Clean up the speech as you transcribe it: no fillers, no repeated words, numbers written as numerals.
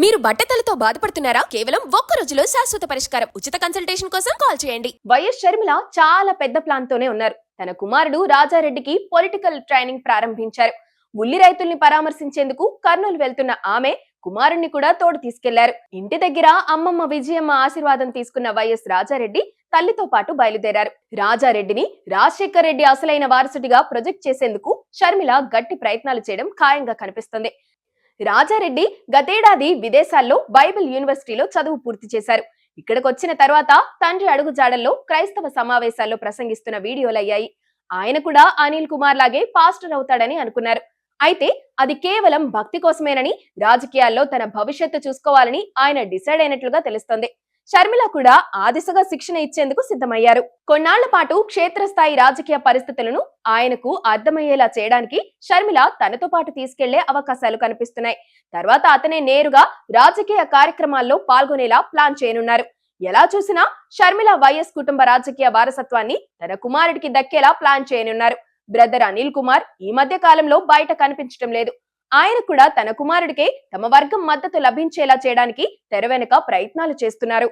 మీరు బట్టతలతో బాధపడుతున్నారా? కేవలం ఒక్క రోజులో శాశ్వత పరిష్కారం. ఉచిత కన్సల్టేషన్ కోసం కాల్ చేయండి. వైఎస్ షర్మిల చాలా పెద్ద ప్లాన్ తోనే ఉన్నారు. తన కుమారుడు రాజారెడ్డికి పొలిటికల్ ట్రైనింగ్ ప్రారంభించారు. ఉల్లి రైతుల్ని పరామర్శించేందుకు కర్నూలు వెళ్తున్న ఆమె కుమారుణ్ణి కూడా తోడు తీసుకెళ్లారు. ఇంటి దగ్గర అమ్మమ్మ విజయమ్మ ఆశీర్వాదం తీసుకున్న వైఎస్ రాజారెడ్డి తల్లితో పాటు బయలుదేరారు. రాజారెడ్డిని రాజశేఖర్ రెడ్డి అసలైన వారసుడిగా ప్రొజెక్ట్ చేసేందుకు షర్మిల గట్టి ప్రయత్నాలు చేయడం ఖాయంగా కనిపిస్తుంది. రాజారెడ్డి గతేడాది విదేశాల్లో బైబిల్ యూనివర్సిటీలో చదువు పూర్తి చేశారు. ఇక్కడికి వచ్చిన తర్వాత తండ్రి అడుగుజాడల్లో క్రైస్తవ సమావేశాల్లో ప్రసంగిస్తున్న వీడియోలయ్యాయి. ఆయన కూడా అనిల్ కుమార్ లాగే పాస్టర్ అవుతాడని అనుకున్నారు. అయితే అది కేవలం భక్తి కోసమేనని, రాజకీయాల్లో తన భవిష్యత్తు చూసుకోవాలని ఆయన డిసైడ్ అయినట్లుగా తెలుస్తోంది. షర్మిల కూడా ఆ దిశగా శిక్షణ ఇచ్చేందుకు సిద్ధమయ్యారు. కొన్నాళ్ల పాటు క్షేత్రస్థాయి రాజకీయ పరిస్థితులను ఆయనకు అర్థమయ్యేలా చేయడానికి షర్మిల తనతో పాటు తీసుకెళ్లే అవకాశాలు కనిపిస్తున్నాయి. తర్వాత అతనే నేరుగా రాజకీయ కార్యక్రమాల్లో పాల్గొనేలా ప్లాన్ చేయనున్నారు. ఎలా చూసినా షర్మిల వైఎస్ కుటుంబ రాజకీయ వారసత్వాన్ని తన కుమారుడికి దక్కేలా ప్లాన్ చేయనున్నారు. బ్రదర్ అనిల్ కుమార్ ఈ మధ్య కాలంలో బయట కనిపించడం లేదు. ఆయన కూడా తన కుమారుడికే తమ వర్గం మద్దతు లభించేలా చేయడానికి తెర వెనుక ప్రయత్నాలు చేస్తున్నారు.